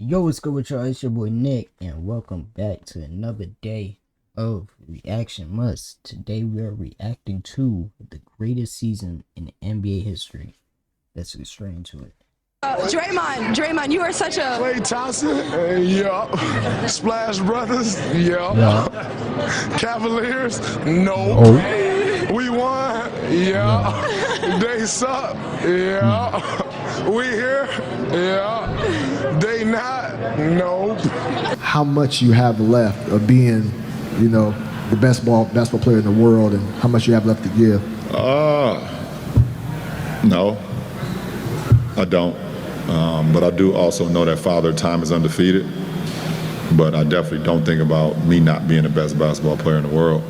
Yo, what's good with y'all? It's your boy Nick, and welcome back to another day of Reactionmas. Today we are reacting to the greatest season in NBA history. Let's get straight into it. Draymond, you are such a... Klay Thompson, yeah. Splash Brothers, yeah. Cavaliers, no. We won, yeah. They suck, yeah. We here, yeah. They not, no. How much you have left of being, the best basketball player in the world, and how much you have left to give? No, I don't. But I do also know that Father Time is undefeated. But I definitely don't think about me not being the best basketball player in the world.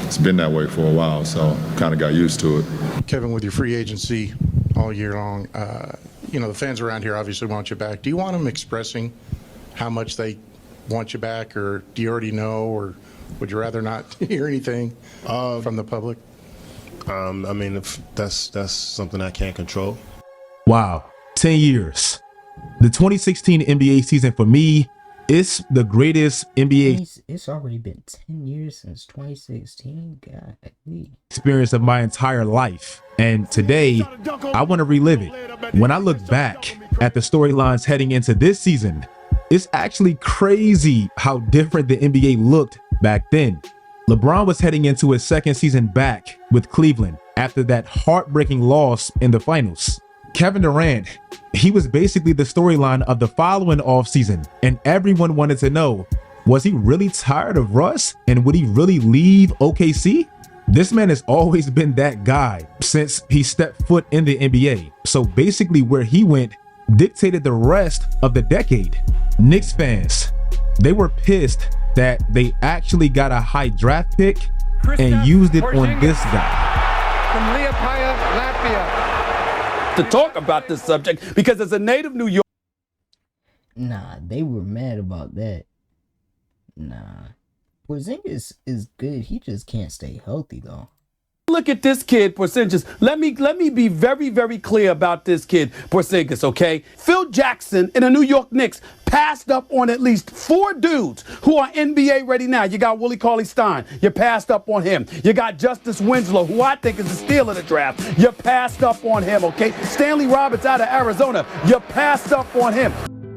It's been that way for a while, so kind of got used to it. Kevin, with your free agency all year long, the fans around here obviously want you back. Do you want them expressing how much they want you back, or do you already know, or would you rather not hear anything from the public? If that's something I can't control. Wow, 10 years. The 2016 NBA season for me, it's the greatest NBA It's already been 10 years since 2016. God, experience of my entire life. And today, I want to relive it. When I look back at the storylines heading into this season, it's actually crazy how different the NBA looked back then. LeBron was heading into his second season back with Cleveland after that heartbreaking loss in the finals. Kevin Durant, he was basically the storyline of the following offseason, and everyone wanted to know, was he really tired of Russ, and would he really leave OKC? This man has always been that guy since he stepped foot in the NBA. So basically where he went dictated the rest of the decade. Knicks fans, they were pissed that they actually got a high draft pick and used it on this guy. From Liepaja, Latvia. To talk about this subject, because as a native New York... Nah, they were mad about that. Nah. Porzingis is good. He just can't stay healthy, though. Look at this kid, Porzingis. Let me be very, very clear about this kid, Porzingis, okay? Phil Jackson in the New York Knicks passed up on at least 4 dudes who are NBA ready now. You got Willie Cauley-Stein. You passed up on him. You got Justice Winslow, who I think is the steal of the draft. You passed up on him, okay? Stanley Roberts out of Arizona. You passed up on him.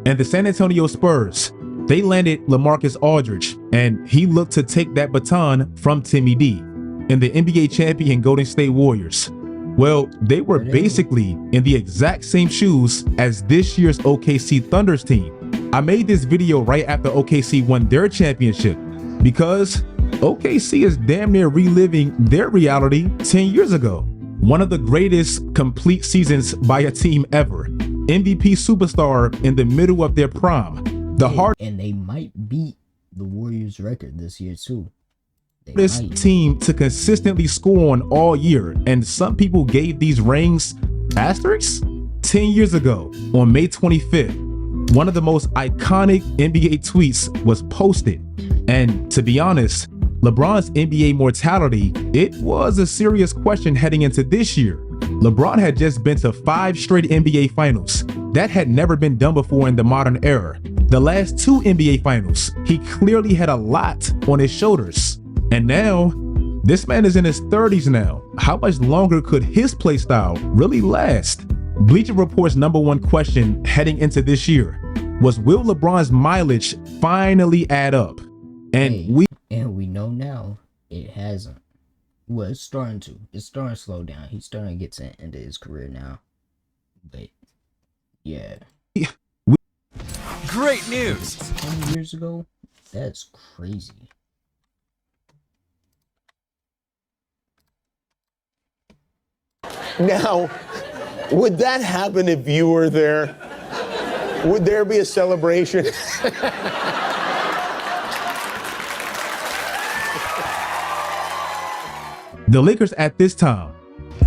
And the San Antonio Spurs, they landed LaMarcus Aldridge, and he looked to take that baton from Timmy D. And the NBA champion Golden State Warriors, well, they were basically in the exact same shoes as this year's OKC Thunder's team. I made this video right after OKC won their championship because OKC is damn near reliving their reality 10 years ago. One of the greatest complete seasons by a team ever. MVP superstar in the middle of their prime. And they might beat the Warriors record this year too. This team to consistently score on all year, and some people gave these rings asterisks. 10 years ago on May 25th, one of the most iconic NBA tweets was posted, and to be honest, LeBron's NBA mortality, it was a serious question heading into this year. LeBron had just been to 5 straight NBA finals. That had never been done before in the modern era. The last 2 NBA finals, he clearly had a lot on his shoulders. And now, this man is in his 30s now. How much longer could his play style really last? Bleacher Report's #1 question heading into this year was, will LeBron's mileage finally add up? And we know now it hasn't. Well, it's starting to. It's starting to slow down. He's starting to get to the end of his career now. But yeah. Great news. 10 years ago? That's crazy. Now, would that happen if you were there? Would there be a celebration? The Lakers at this time,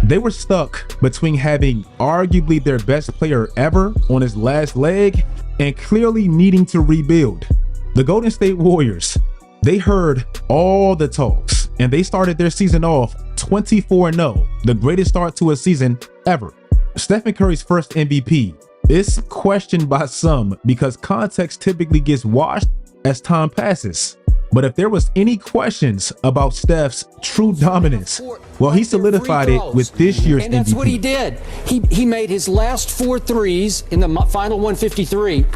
they were stuck between having arguably their best player ever on his last leg and clearly needing to rebuild. The Golden State Warriors, they heard all the talks and they started their season off 24-0, the greatest start to a season ever. Stephen Curry's first MVP, It's questioned by some because context typically gets washed as time passes. But if there was any questions about Steph's true dominance, well, he solidified it with this year's MVP. And that's what he did. He made his last 4 threes in the final 153.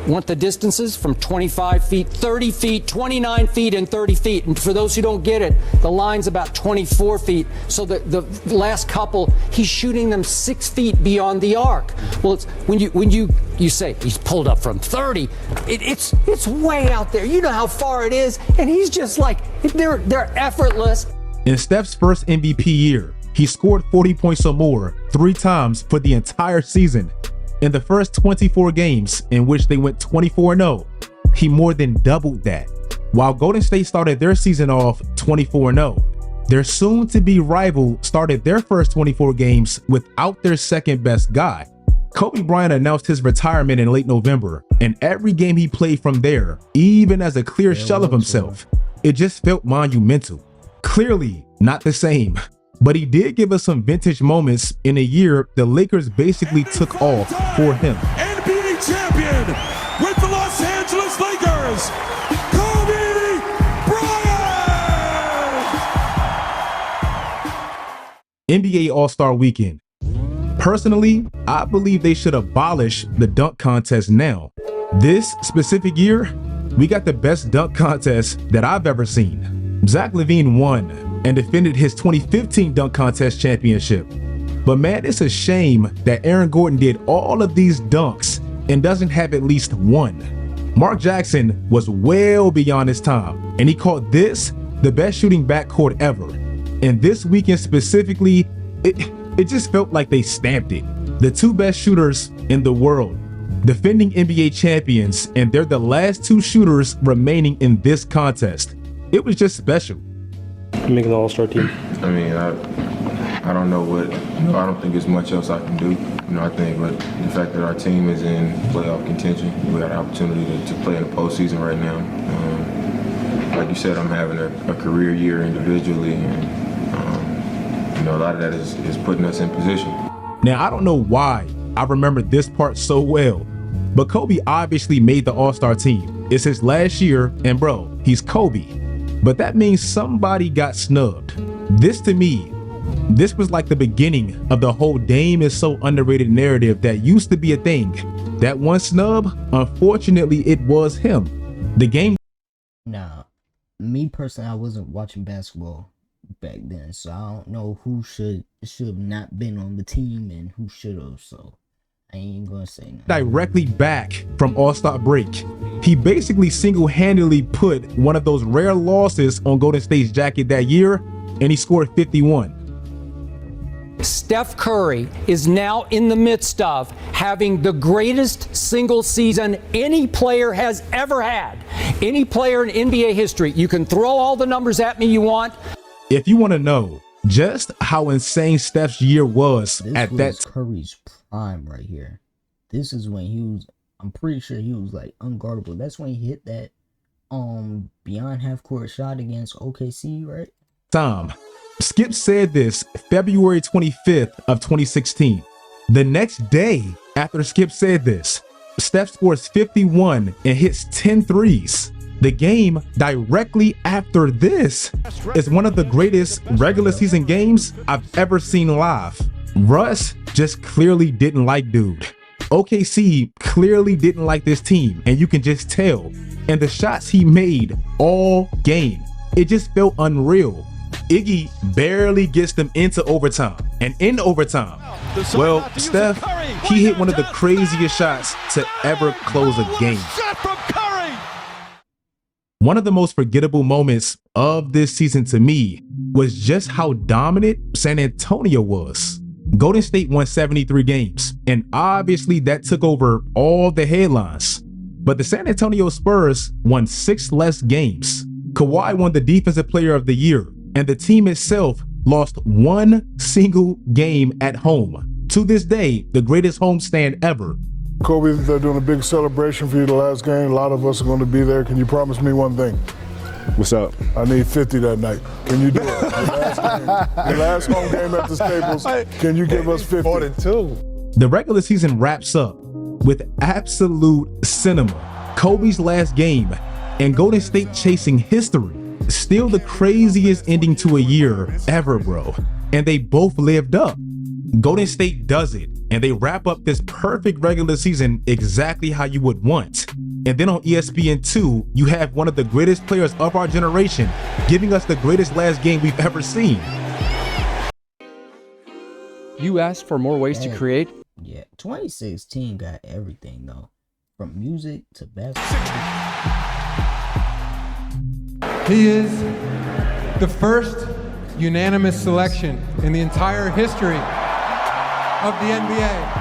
Want the distances from 25 feet, 30 feet, 29 feet, and 30 feet. And for those who don't get it, the line's about 24 feet. So the last couple, he's shooting them 6 feet beyond the arc. Well, it's, when you say he's pulled up from 30, it's way out there. You know how far it is, and he's just like they're effortless. In Steph's first MVP year, he scored 40 points or more 3 times for the entire season. In the first 24 games in which they went 24-0, he more than doubled that. While Golden State started their season off 24-0, their soon-to-be rival started their first 24 games without their second best guy. Kobe Bryant announced his retirement in late November, and every game he played from there, even as a clear shell of himself, it just felt monumental. Clearly not the same. But he did give us some vintage moments in a year the Lakers basically took off for him. NBA champion with the Los Angeles Lakers, Kobe Bryant! NBA All-Star Weekend. Personally, I believe they should abolish the dunk contest now. This specific year, we got the best dunk contest that I've ever seen. Zach LaVine won and defended his 2015 dunk contest championship. But man, it's a shame that Aaron Gordon did all of these dunks and doesn't have at least one. Mark Jackson was well beyond his time, and he called this the best shooting backcourt ever. And this weekend specifically, it just felt like they stamped it. The 2 best shooters in the world, defending NBA champions, and they're the last 2 shooters remaining in this contest. It was just special. Making the All-Star team. I mean, I don't know what, I don't think there's much else I can do. I think, but the fact that our team is in playoff contention, we got an opportunity to play in the postseason right now. Like you said, I'm having a career year individually, and a lot of that is putting us in position. Now, I don't know why I remember this part so well, but Kobe obviously made the All-Star team. It's his last year, and bro, he's Kobe. But that means somebody got snubbed. This, to me, this was like the beginning of the whole Dame is so underrated narrative that used to be a thing. That one snub, unfortunately, it was him. The game. Now, me personally, I wasn't watching basketball back then, so I don't know who should not been on the team and who should have. So I ain't gonna say nothing. Directly back from All-Star break, he basically single-handedly put one of those rare losses on Golden State's jacket that year, and he scored 51. Steph Curry is now in the midst of having the greatest single season any player has ever had. Any player in NBA history. You can throw all the numbers at me you want. If you want to know just how insane Steph's year was at that Curry's prime right here. This is when he was, I'm pretty sure he was like unguardable. That's when he hit that beyond half court shot against OKC, right? time. Skip said this February 25th of 2016. The next day after Skip said this, Steph scores 51 and hits 10 threes. The game directly after this is one of the greatest regular season games I've ever seen live. Russ just clearly didn't like dude. OKC clearly didn't like this team, and you can just tell. And the shots he made all game, it just felt unreal. Iggy barely gets them into overtime, and in overtime, well, Steph, he hit one of the craziest shots to ever close a game. One of the most forgettable moments of this season to me was just how dominant San Antonio was. Golden State won 73 games, and obviously that took over all the headlines. But the San Antonio Spurs won 6 less games. Kawhi won the Defensive Player of the Year, and the team itself lost 1 single game at home. To this day, the greatest homestand ever. Kobe, they're doing a big celebration for you the last game. A lot of us are going to be there. Can you promise me one thing? What's up? I need 50 that night. Can you do it? The last home game at the Staples, can you give us 50? 42. The regular season wraps up, with absolute cinema, Kobe's last game, and Golden State chasing history. Still the craziest ending to a year ever, bro. And they both lived up. Golden State does it, and they wrap up this perfect regular season exactly how you would want. And then on ESPN2, you have one of the greatest players of our generation giving us the greatest last game we've ever seen. You asked for more ways to create? Yeah, 2016 got everything though, from music to basketball. He is the first unanimous selection in the entire history of the NBA.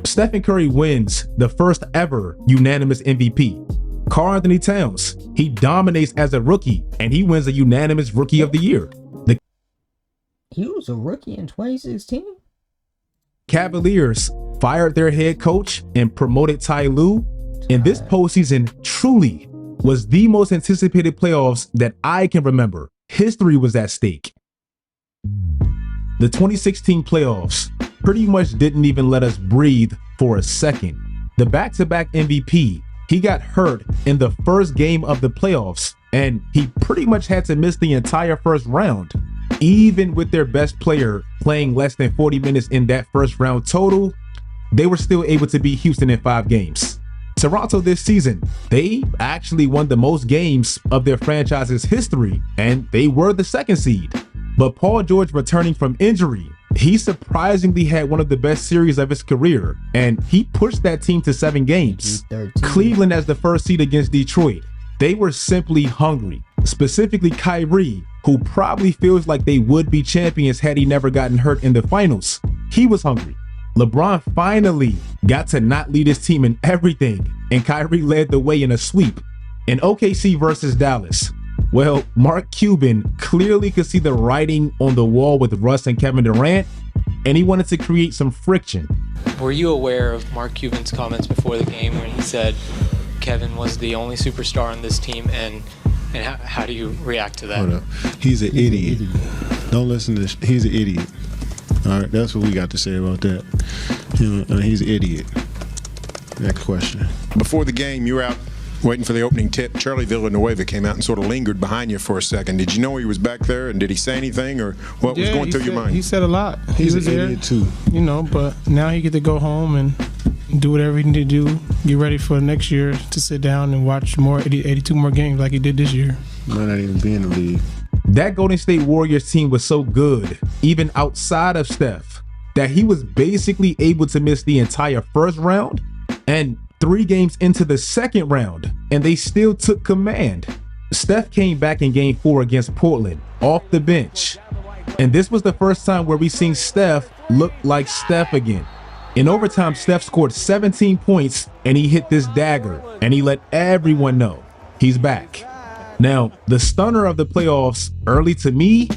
Stephen Curry wins the first ever unanimous MVP. Karl Anthony Towns, he dominates as a rookie, and he wins a unanimous Rookie of the Year. He was a rookie in 2016? Cavaliers fired their head coach and promoted Ty Lue, and this postseason truly was the most anticipated playoffs that I can remember. History was at stake. The 2016 playoffs pretty much didn't even let us breathe for a second. The back-to-back MVP, he got hurt in the first game of the playoffs, and he pretty much had to miss the entire first round. Even with their best player playing less than 40 minutes in that first round total, they were still able to beat Houston in 5 games. Toronto this season, they actually won the most games of their franchise's history, and they were the 2nd seed. But Paul George returning from injury, he surprisingly had one of the best series of his career, and he pushed that team to 7 games. Cleveland as the 1st seed against Detroit, they were simply hungry. Specifically Kyrie, who probably feels like they would be champions had he never gotten hurt in the finals. He was hungry. LeBron finally got to not lead his team in everything, and Kyrie led the way in a sweep. In OKC versus Dallas, well, Mark Cuban clearly could see the writing on the wall with Russ and Kevin Durant, and he wanted to create some friction. Were you aware of Mark Cuban's comments before the game when he said Kevin was the only superstar on this team, and how do you react to that? Hold up. He's an idiot. Don't listen to this. He's an idiot. All right, that's what we got to say about that. He's an idiot. Next question. Before the game, you were out waiting for the opening tip. Charlie Villanueva came out and sort of lingered behind you for a second. Did you know he was back there, and did he say anything, or what was going through your mind? He said a lot. He's was an there, idiot too. You know, but now he get to go home and do whatever he need to do, get ready for next year to sit down and watch more 82 more games like he did this year. Might not even be in the league. That Golden State Warriors team was so good, even outside of Steph, that he was basically able to miss the entire first round and 3 games into the second round, and they still took command. Steph came back in game 4 against Portland off the bench, and this was the first time where we seen Steph look like Steph again. In overtime, Steph scored 17 points, and he hit this dagger, and he let everyone know he's back. Now, the stunner of the playoffs early to me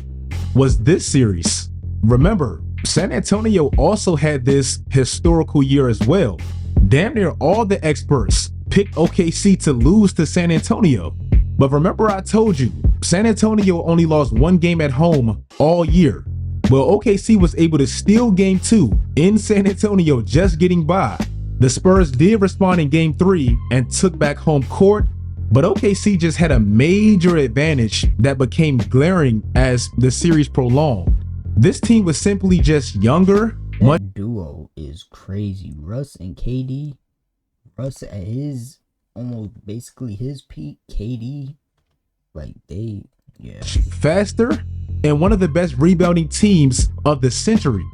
was this series. Remember, San Antonio also had this historical year as well. Damn near all the experts picked OKC to lose to San Antonio. But remember I told you, San Antonio only lost 1 game at home all year. Well, OKC was able to steal game 2 in San Antonio, just getting by. The Spurs did respond in game 3 and took back home court, but OKC just had a major advantage that became glaring as the series prolonged. This team was simply just younger. That duo is crazy. Russ and KD. Russ at his almost basically his peak. KD, like they, yeah. Faster, and one of the best rebounding teams of the century.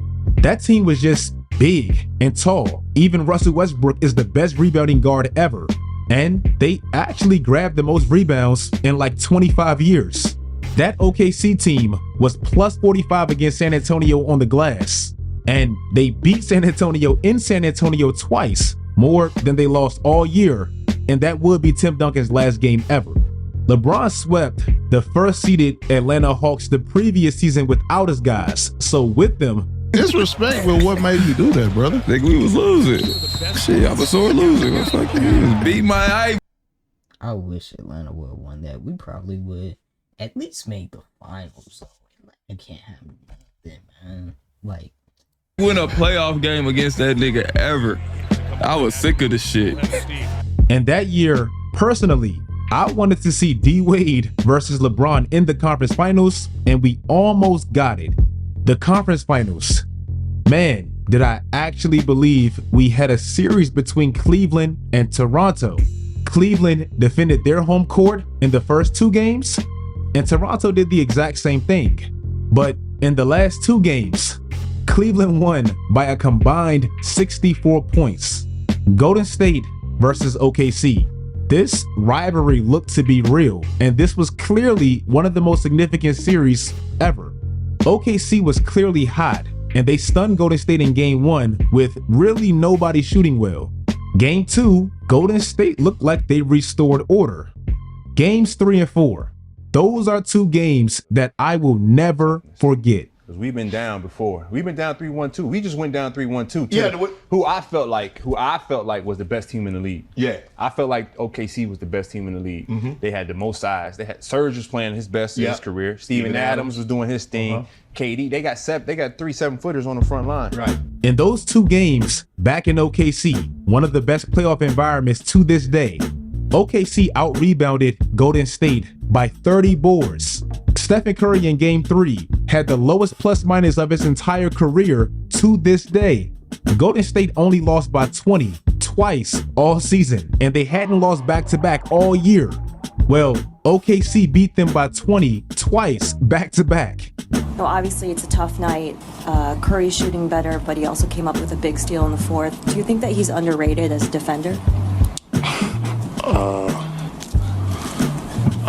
That team was just big and tall. Even Russell Westbrook is the best rebounding guard ever. And they actually grabbed the most rebounds in like 25 years. That OKC team was plus 45 against San Antonio on the glass. And they beat San Antonio in San Antonio twice, more than they lost all year. And that would be Tim Duncan's last game ever. LeBron swept the first seeded Atlanta Hawks the previous season without his guys. So with them, disrespect, but what made you do that, brother? Think we was losing. Shit, I was sore losing. I fucking beat my eye. I wish Atlanta would have won that. We probably would at least make the finals. It can't happen, man. Like win a playoff game against that nigga ever. I was sick of the shit. And that year, personally, I wanted to see D Wade versus LeBron in the conference finals, and we almost got it. The conference finals. Man, did I actually believe we had a series between Cleveland and Toronto. Cleveland defended their home court in the first 2 games, and Toronto did the exact same thing. But in the last 2 games, Cleveland won by a combined 64 points. Golden State versus OKC. This rivalry looked to be real, and this was clearly one of the most significant series ever. OKC was clearly hot, and they stunned Golden State in Game 1 with really nobody shooting well. Game 2, Golden State looked like they restored order. Games 3 and 4, those are 2 games that I will never forget. Because we've been down before. We've been down 3-1-2. We just went down 3-1-2. Yeah, who I felt like was the best team in the league. Yeah. I felt like OKC was the best team in the league. They had the most size. They had Serge was playing his best in his career. Steven Adams was doing his thing. KD, they got 3 7-footers on the front line. Right. In those 2 games back in OKC, one of the best playoff environments to this day, OKC out-rebounded Golden State by 30 boards. Stephen Curry in Game 3 had the lowest plus-minus of his entire career to this day. Golden State only lost by 20 twice all season, and they hadn't lost back-to-back all year. Well, OKC beat them by 20 twice back-to-back. So obviously it's a tough night. Curry's shooting better, but he also came up with a big steal in the 4th. Do you think that he's underrated as a defender?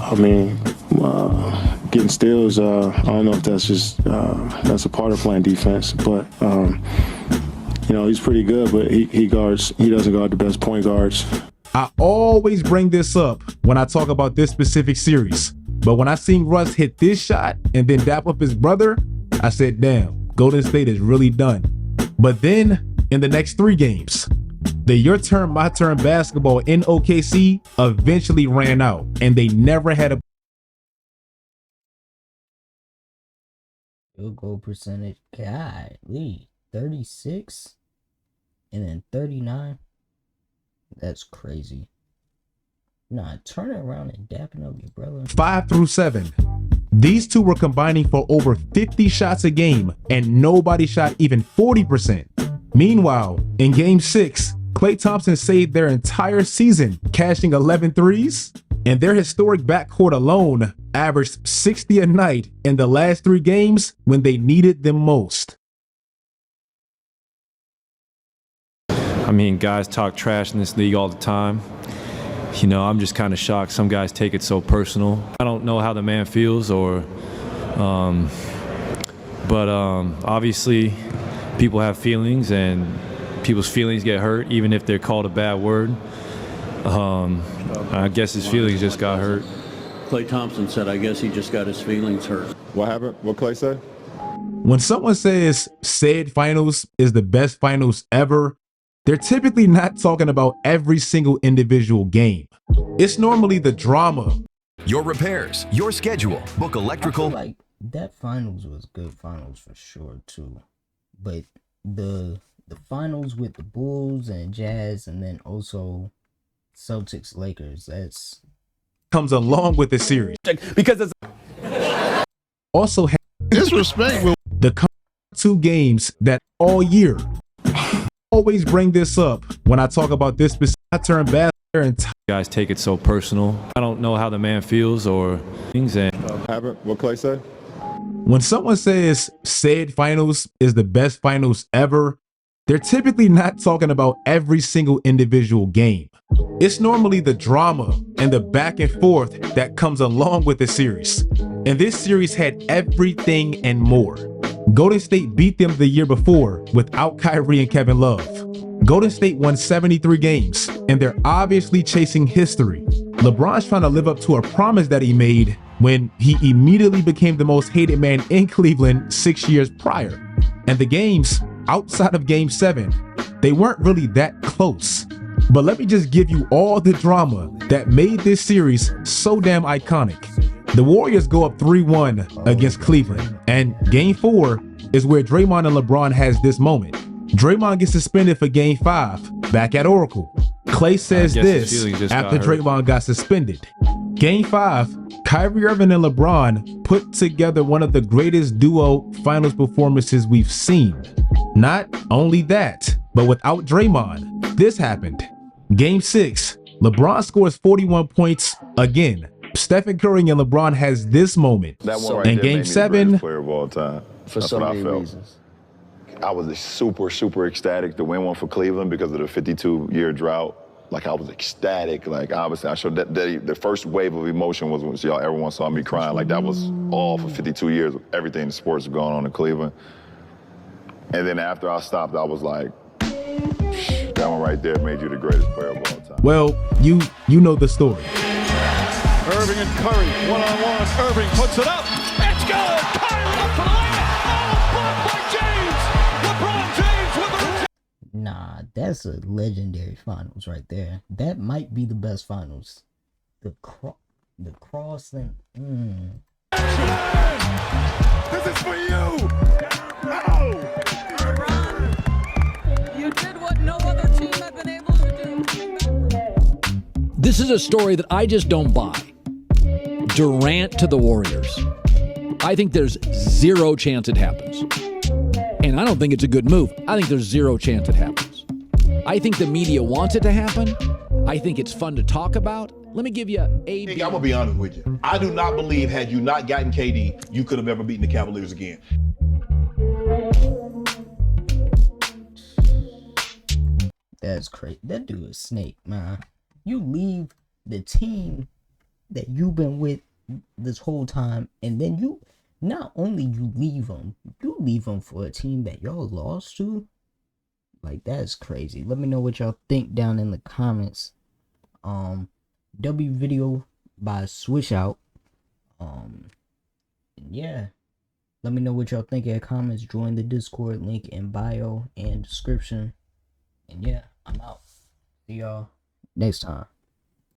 I mean, getting steals, I don't know if that's just, that's a part of playing defense, but, you know, he's pretty good, but he doesn't guard the best point guards. I always bring this up when I talk about this specific series, but when I seen Russ hit this shot and then dap up his brother, I said, damn, Golden State is really done. But then in the next 3 games, the your turn, my turn basketball in OKC eventually ran out, and they never had a field goal percentage. Golly, 36 and then 39. That's crazy. Nah, turn it around and dapping up your brother. 5 through 7. These 2 were combining for over 50 shots a game, and nobody shot even 40%. Meanwhile, in Game 6, Klay Thompson saved their entire season, cashing 11 threes, and their historic backcourt alone averaged 60 a night in the last 3 games when they needed them most. I mean, guys talk trash in this league all the time. You know, I'm just kind of shocked. Some guys take it so personal. I don't know how the man feels, but obviously people have feelings, and people's feelings get hurt, even if they're called a bad word. I guess his feelings just got hurt. Klay Thompson said, I guess he just got his feelings hurt. What happened? What Klay said? When someone says said finals is the best finals ever, they're typically not talking about every single individual game. It's normally the drama. Your repairs, your schedule, book electrical. I feel like that finals was good finals for sure too. But the finals with the Bulls and Jazz, and then also Celtics Lakers, that's comes along with the series. Because it's also disrespect with the 2 games that all year. Always bring this up when I talk about this specific turn basketball. Guys take it so personal. I don't know how the man feels or things. And what Klay said? When someone says said finals is the best finals ever, they're typically not talking about every single individual game. It's normally the drama and the back and forth that comes along with the series. And this series had everything and more. Golden State beat them the year before without Kyrie and Kevin Love. Golden State won 73 games, and they're obviously chasing history. LeBron's trying to live up to a promise that he made when he immediately became the most hated man in Cleveland 6 years prior. And the games outside of Game 7, they weren't really that close. But let me just give you all the drama that made this series so damn iconic. The Warriors go up 3-1 against Cleveland, and Game 4, is where Draymond and LeBron has this moment. Draymond gets suspended for Game 5 back at Oracle. Clay says this after Draymond got suspended. Game 5, Kyrie Irving and LeBron put together one of the greatest duo finals performances we've seen. Not only that, but without Draymond, this happened. Game 6, LeBron scores 41 points again. Stephen Curry and LeBron has this moment. That one right in there Game made me the 7, greatest player of all time. For That's so what many I felt. reasons. I was super ecstatic to win one for Cleveland because of the 52-year drought. Like, I was ecstatic. Like, obviously, I showed that the first wave of emotion was when y'all everyone saw me crying. Like, that was all for 52 years of everything in sports going on in Cleveland. And then after I stopped, I was like, that one right there made you the greatest player of all time. well, you know the story. Irving and Curry, one-on-one. Irving puts it up. It's good. Kyrie up for the layup. Oh, blocked by James. LeBron James with the... Nah, that's a legendary finals right there. That might be the best finals. The crossing. This is for you. Oh. You did what no other team had been able to do. This is a story that I just don't buy. Durant to the Warriors. I think there's zero chance it happens. And I don't think it's a good move. I think there's zero chance it happens. I think the media wants it to happen. I think it's fun to talk about. Let me give you a... I'm going to be honest with you. I do not believe had you not gotten KD, you could have ever beaten the Cavaliers again. That's crazy. That dude is snake, man. You leave the team that you've been with this whole time, and then you not only you leave them for a team that y'all lost to. Like, that's crazy. Let me know what y'all think down in the comments. W video by Switch Out. Yeah. Let me know what y'all think in the comments. Join the Discord, link in bio and description. And yeah, I'm out. See y'all next time.